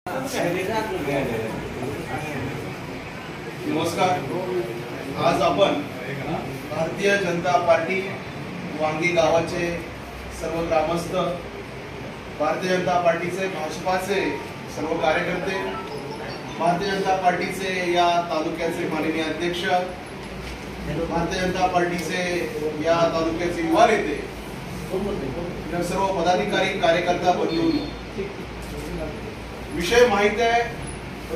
नमस्कार। आज आपण भारतीय जनता पार्टी वांगी गावाचे सर्व ग्रामस्थ, भारतीय जनता पार्टीचे भाजपाचे सर्व कार्यकर्ते, भारतीय जनता पार्टीचे या तालुक्याचे माननीय अध्यक्ष, भारतीय जनता पार्टीचे या तालुक्याचे युवा नेते, सर्व पदाधिकारी कार्यकर्ता बंधून, विषय माहित आहे,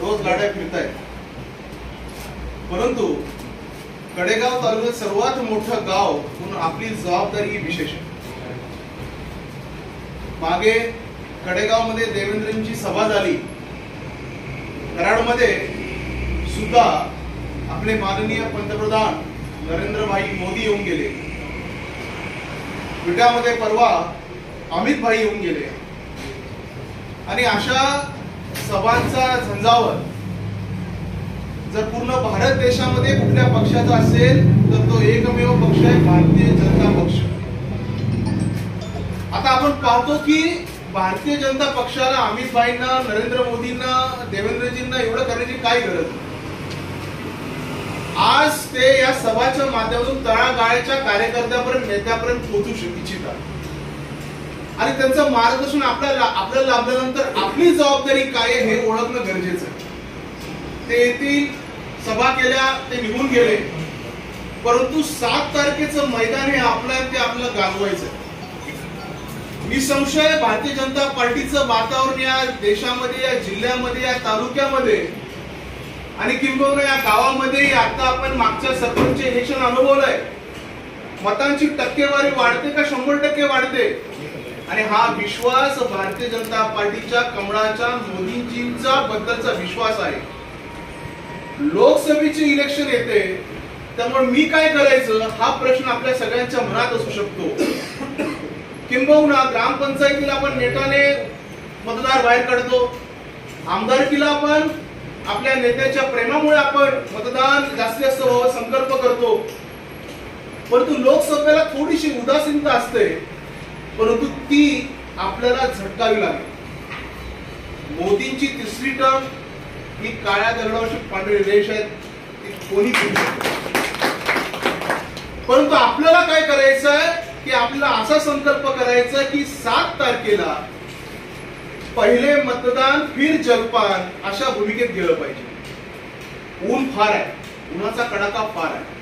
रोज गाड्या फिरत आहेत, परंतु कडेगाव तालुक्यात सर्वात मोठं गाव म्हणून आपली जबाबदारी ही विशेष आहे। मागे कडेगाव मध्ये देवेंद्रजींची सभा झाली, कराडमध्ये सुद्धा आपले माननीय पंतप्रधान नरेंद्र भाई मोदी येऊन गेले, विट्यामध्ये परवा अमित भाई येऊन गेले आणि अशा सभांचा झंझावात जर पूर्ण भारत देशामध्ये कुठल्या पक्षाचा असेल तर तो एकमेव पक्ष आहे, भारतीय जनता पक्ष। आता आपण पाहतो की भारतीय जनता पक्षाला अमित भाईंना, नरेंद्र मोदींना, देवेंद्रजींना एवढं करण्याची काय गरज? आज ते या सभाच्या माध्यमातून तळागाळाच्या कार्यकर्त्यापर्यंत, नेत्यापर्यंत पोहोचू इच्छितात आणि त्यांचं मार्गदर्शन आपल्याला लाभल्यानंतर आपली जबाबदारी काय आहे हे ओळखणं गरजेचं आहे। ते येथील सभा केल्या, ते निघून गेले, परंतु 7 तारखेचं मैदान हे आपल्याला गाजवायचं आहे। निसंशय भारतीय जनता पार्टीचं वातावरण या देशामध्ये, या जिल्ह्यामध्ये, या तालुक्यामध्ये आणि किंबहुना या गावामध्ये आता आपण मागच्या सरपंच इलेक्शन अनुभवलंय, मतांची टक्केवारी वाढते का 100% वाढते आणि हा विश्वास भारतीय जनता पार्टीच्या कमळाच्या मोदींजींचा बद्दलचा विश्वास आहे। लोकसभेचे इलेक्शन येते, त्यामुळे मी काय करायचं हा प्रश्न आपल्या सगळ्यांच्या मनात असू शकतो। किंबहुना ग्रामपंचायतीला आपण नेटाने मतदार बाहेर काढतो, आमदारकीला आपण आपल्या नेत्याच्या प्रेमामुळे आपण मतदान जास्तीत जास्त व्हावं संकल्प करतो, परंतु लोकसभेला थोडीशी उदासीनता असते, परंतु ती आपल्याला झटकावी लागेल। मोदींची तिसरी टर्म ही काळ्या दगडावरची पांढरी रेष आहे, ती कोणी परंतु आपल्याला काय करायचं आहे की आपल्याला असा संकल्प करायचा की 7 तारखेला पहिले मतदान फिर जलपान अशा भूमिकेत गेलं पाहिजे। ऊन फार आहे, उन्हाचा कडाका फार आहे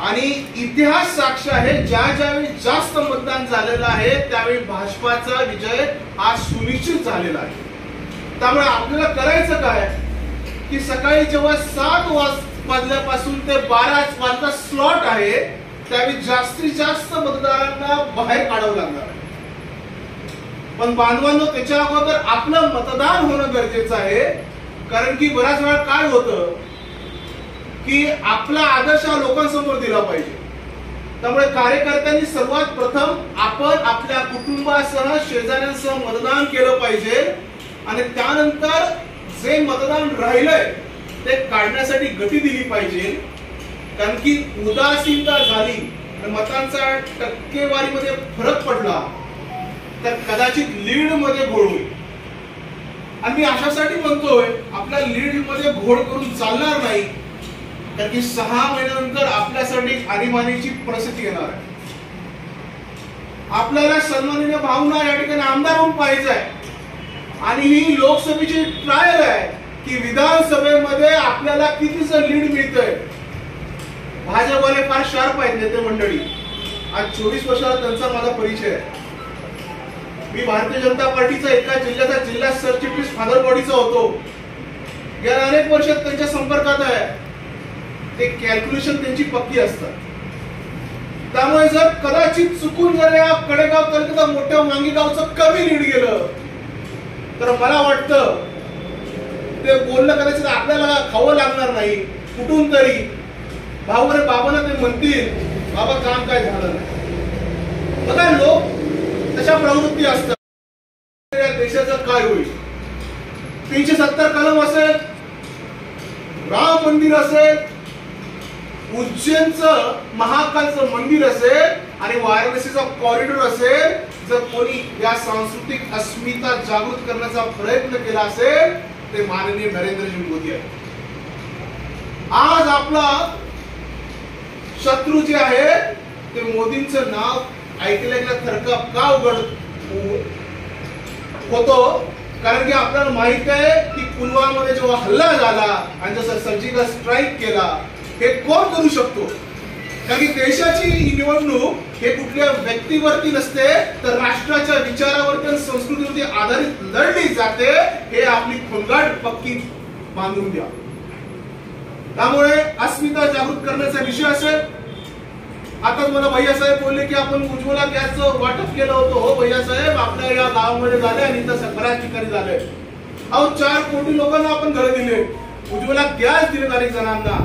आणि इतिहास साक्ष आहे, ज्यावेळी जास्त मतदान झालेलं आहे त्यावेळी भाजपाचा विजय हा सुनिश्चित झालेला आहे। त्यामुळे आपल्याला करायचं काय की सकाळी जेव्हा 7 वाजल्यापासून ते 12 वाजता स्लॉट आहे त्यावेळी जास्तीत जास्त मतदारांना बाहेर काढावं लागणार आहे, पण बांधवांनो त्याच्या अगोदर आपलं मतदान होणं गरजेचं आहे। कारण की बऱ्याच वेळा काय होतं की आपला आदर्श हा लोकांसमोर दिला पाहिजे, त्यामुळे कार्यकर्त्यांनी सर्वात प्रथम आपण आपल्या कुटुंबासह, शेजाऱ्यांसह मतदान केलं पाहिजे आणि त्यानंतर जे मतदान राहिलंय ते काढण्यासाठी गती दिली पाहिजे। कारण की उदासीनता झाली आणि मतांचा टक्केवारीमध्ये फरक पडला तर कदाचित लीड मध्ये घोळ होईल आणि मी अशासाठी म्हणतोय आपल्या लीड मध्ये घोळ करून चालणार नाही, कारण की 6 महिन्यानंतर आपल्यासाठी आणीबाणीची परिस्थिती येणार आहे। आपल्याला सन्माननीय भावना या ठिकाणी आमदार होऊन पाहिजे आहे आणि ही लोकसभेची ट्रायल आहे की विधानसभेमध्ये आपल्याला कितीचं लीड मिळतंय। भाजपवाले फार शार्प आहेत नेते मंडळी, आज 24 वर्षाला त्यांचा माझा परिचय आहे। मी भारतीय जनता पार्टीचा एका जिल्ह्याचा जिल्हा सरचिटणीस फादर बॉडीचा होतो, गेल्या अनेक वर्षात त्यांच्या संपर्कात आहे, ते कॅल्क्युलेशन त्यांची पक्की असतात। त्यामुळे जर कदाचित चुकून जर या कडेगाव तालुक्यात मोठ्या वांगी गावचं कमी लीड गेलं तर मला वाटतं ते बोलणं कदाचित आपल्याला खावं लागणार नाही, कुठून तरी भाऊरे बाबांना ते म्हणतील बाबा काम काय झालं नाही। बघा लोक तशा प्रवृत्ती असतात, या देशाचं काय होईल। 370 कलम असेल, राम मंदिर असेल, उज्जैनचं महाकालचं मंदिर असेल आणि वाराणसीचा कॉरिडॉर असेल, जर कोणी या सांस्कृतिक अस्मिता जागृत करण्याचा प्रयत्न केला असेल ते माननीय नरेंद्रजी मोदी आहेत. आज आपला शत्रू जे आहे ते मोदींचं नाव ऐकल्या थरकाप का उघड होतो, कारण की आपल्याला माहित आहे की पुलवामामध्ये जेव्हा हल्ला झाला आणि जसं सर्जिकल स्ट्राईक केला हे कोण करू शकतो. कारण की देशाची निवडणूक हे कुठल्या व्यक्तीवरती नसते तर राष्ट्राच्या विचारावरती आणि संस्कृतीवरती आधारित लढली जाते. हे आपली खोलगाट पक्की बांधून द्या. त्यामुळे अस्मिता जागृत करण्याचा विषय असेल. आता मला भैयासाहेब बोलले की आपण उज्ज्वला गॅसचं वाटप केलं होतं. हो भैयासाहेब, आपल्या या गावामध्ये झाले आणि इथं बऱ्याच ठिकाणी झालंय. अहो 4 कोटी लोकांना आपण घर दिले, उज्ज्वला गॅस दिले अनेक जणांना.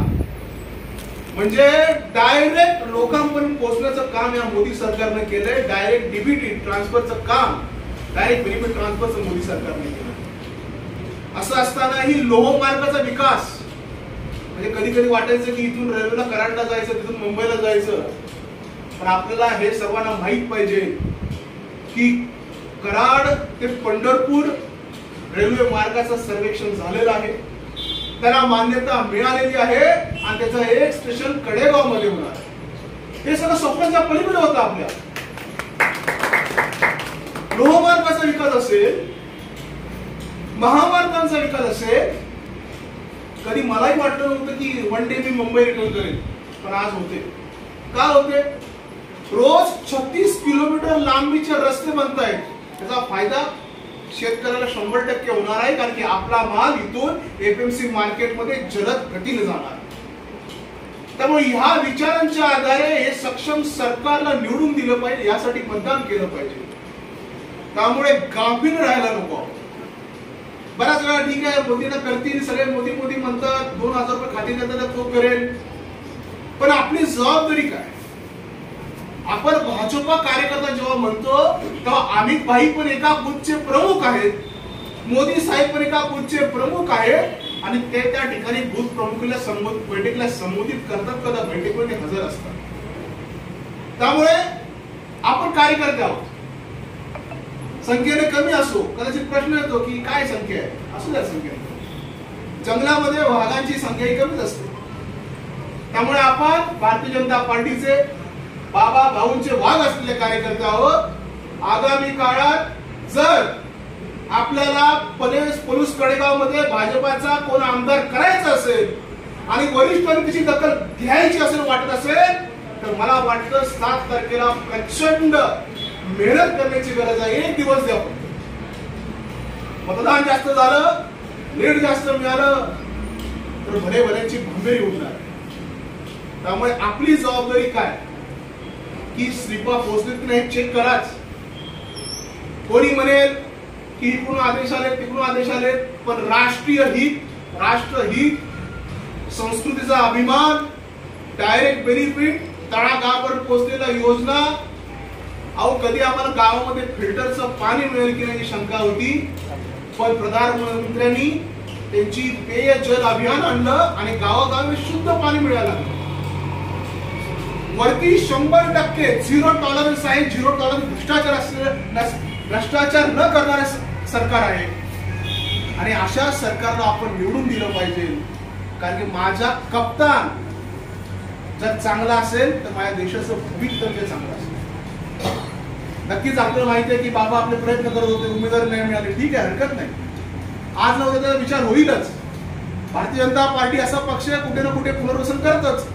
म्हणजे डायरेक्ट लोकांपर्यंत पोहोचण्याचं काम या मोदी सरकारने केलंय. डायरेक्ट डीबीटी ट्रान्सफरचं काम, डायरेक्ट बेनिफिट ट्रान्सफरचं मोदी सरकारने केलं. असं असतानाही लोहमार्गाचा विकास, म्हणजे कधी कधी वाटायचं की इथून रेल्वेला कराडला जायचं, तिथून मुंबईला जायचं. पण आपल्याला हे सर्वांना माहित पाहिजे की कराड ते पंढरपूर रेल्वे मार्गाचं सर्वेक्षण झालेलं आहे, त्याला मान्यता मिळालेली आहे आणि त्याचं एक स्टेशन कडेगाव मध्ये होणार आहे. हे सगळं स्वप्नाच्या पलीकडे होतं. आपल्या लोहमार्गाचा विकास असेल, महामार्गांचा विकास असेल, कधी मलाही वाटलं नव्हतं की वन डे मी मुंबई रिटर्न करेन, पण आज होते. का होते? रोज 36 किलोमीटर लांबीचे रस्ते बनतायत. त्याचा फायदा शेतकऱ्याला 100% होणार आहे, कारण की आपला माल इथून एपीएमसी मार्केटमध्ये जलद गतीने जाणार. त्यामुळे ह्या विचारांच्या आधारे हे सक्षम सरकारला निवडून दिलं पाहिजे, यासाठी मतदान केलं पाहिजे. त्यामुळे गाफील राहायला नको. बराच वेळा ठीक आहे मोदींना करतील, सगळे मोदी मोदी म्हणतात, 2000 रुपये खाती देतात तो करेल, पण आपली जबाबदारी काय? आपण भाजपा कार्यकर्ता जेव्हा म्हणतो तेव्हा अमित भाई पण एका बूथचे प्रमुख आहेत, मोदी साहेब पण एका बूथचे प्रमुख आहेत आणि ते त्या ठिकाणी बूथ प्रमुखाला बैठकीला संबोधित करतात, कदा बैठकीमध्ये हजर असतात. त्यामुळे आपण कार्यकर्ते आहोत. संख्येने कमी असो, कदाचित प्रश्न येतो की काय संख्या आहे, असू द्या संख्या. जंगलामध्ये वाघांची संख्या कमीच असते. त्यामुळे आपण भारतीय जनता पार्टीचे बाबा भाऊंचे वाघ असलेले कार्यकर्ते आहोत. आगामी काळात जर आपल्याला पलूस कडेगाव मध्ये भाजपाचा कोण आमदार करायचा असेल आणि वरिष्ठांनी त्याची दखल घ्यायची असेल वाटत असेल तर मला वाटतं 7 तारखेला प्रचंड मेहनत करण्याची गरज आहे. 1 दिवस द्या. मतदान जास्त झालं, लीड जास्त मिळालं तर भले भल्यांची भंबेरी उडणार. त्यामुळे आपली जबाबदारी काय की स्लिपा पोहोचले की नाही चेक कराच. कोणी म्हणेल की इकडून आदेश आले तिकडून आदेश आले, पण राष्ट्रीय हित, राष्ट्रहित, संस्कृतीचा अभिमान, डायरेक्ट बेनिफिट, तळागाळावर पोहोचलेल्या योजना. अहो कधी आम्हाला गावामध्ये फिल्टरचं पाणी मिळेल की नाही शंका होती, पण प्रधानमंत्र्यांनी त्यांची पेयजल अभियान आणलं आणि गावागावी शुद्ध पाणी मिळायला लागलं. वरती 100% 0 टॉलरन्स आहे. 0 टॉलरन्स भ्रष्टाचार न करणारे सरकार आहे आणि अशा सरकारला आपण निवडून दिलं पाहिजे. कारण की माझा कप्तान जर चांगला असेल तर माझ्या देशाचं भवितव्य चांगलं असेल. नक्कीच आपल्याला माहिती आहे की बाबा आपले प्रयत्न करत होते, उमेदवारी नाही मिळाले, ठीक आहे, हरकत नाही. आज न उद्या विचार होईलच. भारतीय जनता पार्टी असा पक्ष कुठे ना कुठे पुनर्वसन करतच.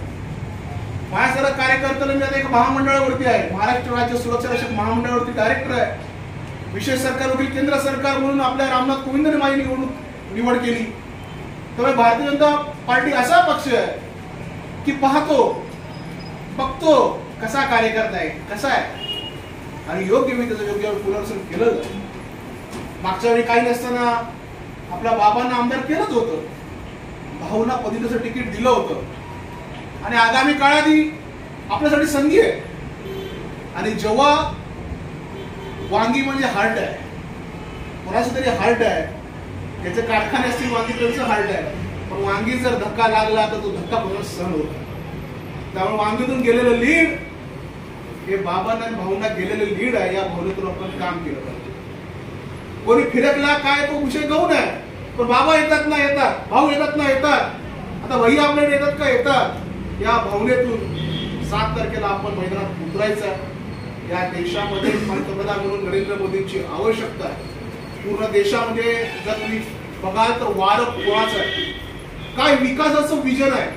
माझ्या सर्व कार्यकर्त्याला मी आता एक महामंडळावरती आहे, महाराष्ट्र राज्य सुरक्षा रक्षक महामंडळावरती डायरेक्टर आहे. विशेष सरकार वकील केंद्र सरकार म्हणून आपल्या रामनाथ कोविंदने माझी निवड केली. त्यामुळे भारतीय जनता पार्टी असा पक्ष आहे की पाहतो, बघतो कसा कार्यकर्ता आहे, कसा आहे आणि योग्य मी त्याचं योग्य पुनर्वसन केलं. मागच्या वेळी काही नसताना आपल्या बाबांना आमदार केलंच होतं, भाऊंना पदवीचं तिकीट दिलं होतं आणि आगामी काळातही आपल्यासाठी संधी आहे. आणि जेव्हा वांगी म्हणजे हार्ट आहे, कोणाचं तरी हार्ट आहे, त्याचे कारखाने असतील वांगी त्यांचं हार्ट आहे, पण वांगी जर धक्का लागला तर तो धक्का कोणाला सहन होता. त्यामुळे वांगीतून गेलेलं लीड हे बाबांना आणि भाऊंना गेलेलं लीड आहे. या भावनेतून आपण काम केलं पाहिजे. कोणी फिरकला काय तो विषय गौण आहे, पण बाबा येतात ना येतात, भाऊ येतात ना येतात, आता भाई आपल्याकडे येतात का येतात. या भावनेतून 7 तारखेला आपण मैदानात उतरायचं आहे. या देशामध्ये पंतप्रधान म्हणून नरेंद्र मोदींची आवश्यकता आहे. पूर्ण देशामध्ये जर तुम्ही बघाल तर वारं कोणाचं आहे, काय विकासाचं विजन आहे.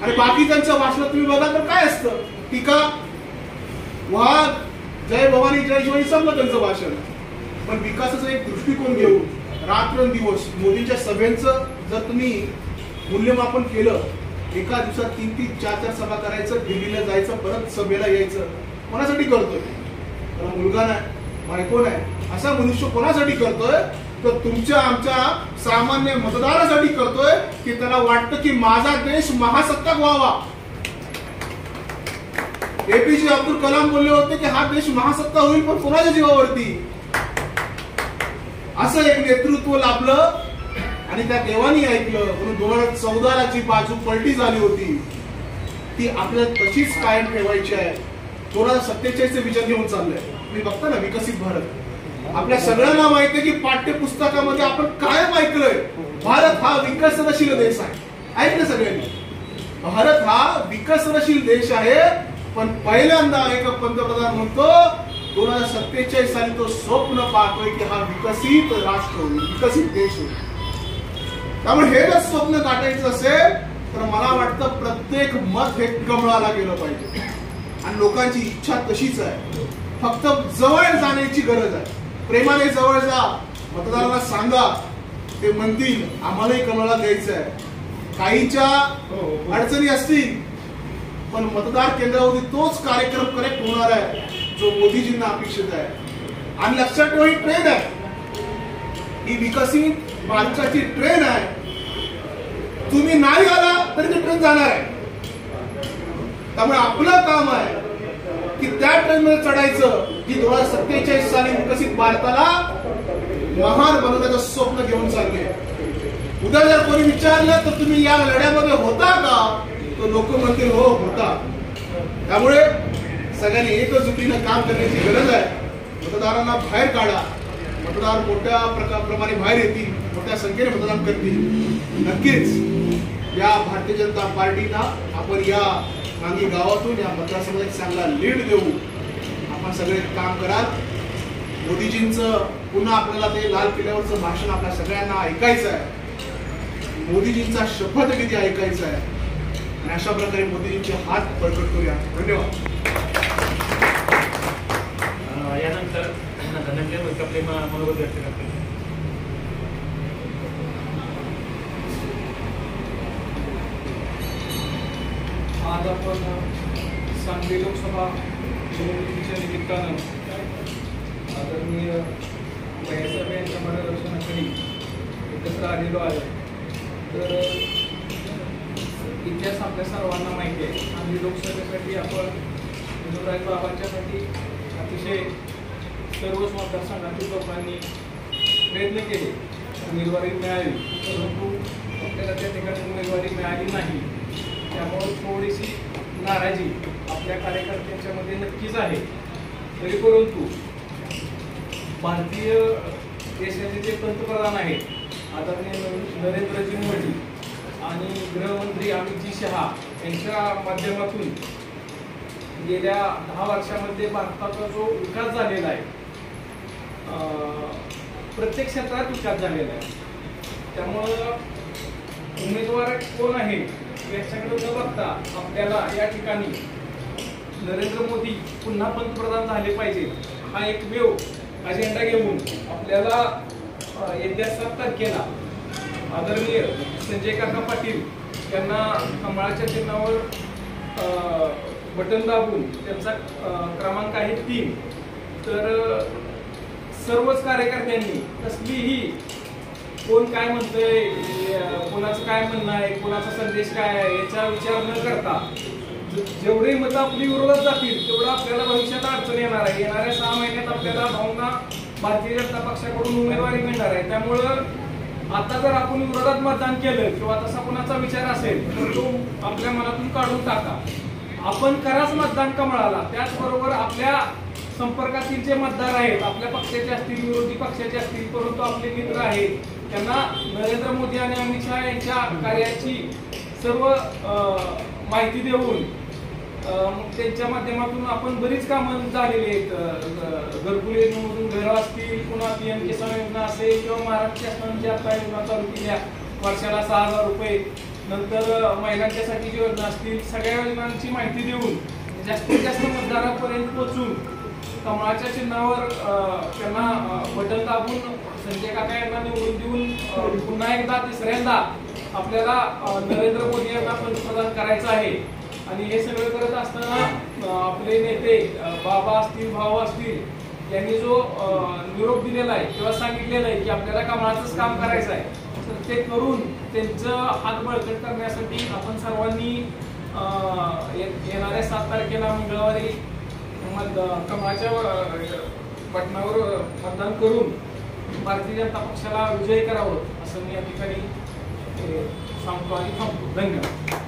आणि बाकीच्यांच्या भाषणात तुम्ही बघाल तर काय असतं, टीका वाद, जय भवानी जय शिवाजी संपलं त्यांचं भाषण. पण विकासाचा एक दृष्टिकोन घेऊन रात्रंदिवस मोदींच्या सभेचं जर तुम्ही मूल्यमापन केलं, एका दिवसात 3-3, 4-4 सभा करायचं, दिल्लीला जायचं, परत सभेला यायचं. कोणासाठी करतोय? त्याला मुलगा नाही, बायको नाही, असा मनुष्य कोणासाठी करतोय? तर तुमच्या आमच्या सामान्य मतदारासाठी करतोय, की त्याला वाटतं की माझा देश महासत्ताक व्हावा. एपीजे अब्दुल कलाम बोलले होते की हा देश महासत्ता होईल, पण कोणाच्या जीवावरती. असं एक नेतृत्व लाभलं आणि त्या देवानी ऐकलं, म्हणून 2014ला जी बाजू पलटी झाली होती ती आपल्याला तशीच कायम ठेवायची आहे. 2047चे विजन घेऊन चाललंय. तुम्ही बघता ना विकसित भारत. आपल्या सगळ्यांना माहिती आहे की पाठ्यपुस्तकामध्ये आपण कायम ऐकलंय भारत हा विकसनशील देश आहे. ऐकलं सगळ्यांनी, भारत हा विकसनशील देश आहे. पण पहिल्यांदा एक पंतप्रधान म्हणतो 2047 साली तो स्वप्न पाहतोय की हा विकसित राष्ट्र होईल, विकसित देश होईल. त्यामुळे हे जर स्वप्न गाठायचं असेल तर मला वाटतं प्रत्येक मत हे कमळाला गेलं पाहिजे. आणि लोकांची इच्छा तशीच आहे, फक्त जवळ जाण्याची गरज आहे. प्रेमाने जवळ जा, मतदारांना सांगा, ते म्हणतील आम्हालाही कमळाला द्यायचं आहे. काहीच्या अडचणी असतील, पण मतदार केंद्रावरती तोच कार्यक्रम करेक्ट होणार आहे जो मोदीजींना अपेक्षित आहे. आणि लक्षात ठेवा, ही ट्रेन आहे, ही विकसित भारताची ट्रेन आहे. तुम्ही नाही आला तरी ती ट्रेन जाणार आहे. त्यामुळे आपलं काम आहे की त्या ट्रेन मध्ये चढायचं जी 2047 साली विकसित भारताला महान बनवण्याचं स्वप्न घेऊन चालले. उद्या जर कोणी विचारलं तर तुम्ही या लढ्यामध्ये होता का, तो लोक म्हणतील हो होता. त्यामुळे सगळ्यांनी एकजुटीनं काम करण्याची गरज आहे. मतदारांना बाहेर काढा, मतदार मोठ्या प्रमाणे बाहेर येतील, मोठ्या संख्येने मतदान करतील. नक्कीच या भारतीय जनता पार्टीला आपण या मांगी गावातून या मतदारसंघात चांगला लीड देऊ. आपण सगळे काम कराल. मोदीजींचं पुन्हा आपल्याला ते लाल किल्ल्यावरचं भाषण आपल्या सगळ्यांना ऐकायचं आहे. मोदीजींचा शपथविधी ऐकायचा आहे. आणि अशा प्रकारे मोदीजींचे हात बळकट करूया. धन्यवाद. यानंतर धनंजय आपले मनोगत व्यक्त करतील. आज आपण सांगली लोकसभा निवडणुकीच्या निमित्तानं आदरणीय भैयासाहेब यांच्या मार्गदर्शनाखाली एकत्र आलेलो आहे. तर इतिहास आपल्या सर्वांना माहिती आहे. सांगली लोकसभेसाठी आपण विनोदराज बाबांच्यासाठी अतिशय सर्वच मतदारसंघातील लोकांनी प्रयत्न केले, उमेदवारी मिळाली, परंतु आपल्याला त्या ठिकाणी उमेदवारी मिळाली नाही. त्यामुळे थोडीशी नाराजी आपल्या कार्यकर्त्यांच्यामध्ये नक्कीच आहे. तरी परंतु भारतीय देशाचे जे पंतप्रधान आहेत आदरणीय नरेंद्रजी मोदी आणि गृहमंत्री अमितजी शहा यांच्या माध्यमातून गेल्या 10 वर्षामध्ये भारताचा जो विकास झालेला आहे, प्रत्येक क्षेत्रात विकास झालेला आहे. त्यामुळं उमेदवार कोण आहे याच्याकडे न बघता आपल्याला या ठिकाणी नरेंद्र मोदी पुन्हा पंतप्रधान झाले पाहिजे हा एकमेव अजेंडा घेऊन आपल्याला येत्या 7 तारखेला आदरणीय संजय काका पाटील यांना कमळाच्या चिन्हावर बटन दाबून त्यांचा क्रमांक आहे 3. तर सर्वच कार्यकर्त्यांनी कसलीही कोण काय म्हणतंय, कोणाचं काय म्हणणं आहे, कोणाचा संदेश काय आहे याचा विचार न करता जेवढे मतं आपली विरोधात जातील तेवढं आपल्याला भविष्यात अडचण येणार आहे. येणाऱ्या 6 महिन्यात आपल्याला भावना भारतीय जनता पक्षाकडून उमेदवारी मिळणार आहे. त्यामुळं आता जर आपण विरोधात मतदान केलं किंवा तसा कोणाचा विचार असेल तर तो आपल्या मनातून काढून टाका. आपण कराच मतदान कमळाला. त्याचबरोबर आपल्या संपर्कातील जे मतदार आहेत, आपल्या पक्षाचे असतील, विरोधी पक्षाचे असतील, परंतु आपले मित्र आहेत, त्यांना नरेंद्र मोदी आणि अमित शहा यांच्या कार्याची सर्व माहिती देऊन त्यांच्या माध्यमातून आपण बरीच कामं झालेली आहेत. घरकुल योजनेमधून घरं असतील, पुन्हा PM किसान योजना असेल किंवा महाराष्ट्र शासनाने आता योजना चालू केल्या वर्षाला 6,000 रुपये, नंतर महिलांच्यासाठी जी योजना असतील, सगळ्या योजनांची माहिती देऊन जास्तीत जास्त मतदारांपर्यंत पोहोचून कमळाच्या चिन्हावर त्यांना बटन दाबून संजय काका यांना निवडून देऊन पुन्हा एकदा तिसऱ्यांदा आपल्याला नरेंद्र मोदी यांना पंतप्रधान करायचं आहे. आणि हे सगळं करत असताना आपले नेते बाबा असतील, भाऊ असतील, यांनी जो निरोप दिलेला आहे किंवा सांगितलेलं आहे की आपल्याला कमळाचंच काम करायचं आहे, तर ते करून त्यांचं हात बळकट करण्यासाठी आपण सर्वांनी येणाऱ्या 7 तारखेला मंगळवारी कमळाच्या बटनावर मतदान करून भारतीय जनता पक्षाला विजयी करावं असं मी या ठिकाणी सांगतो आणि थांबतो. धन्यवाद.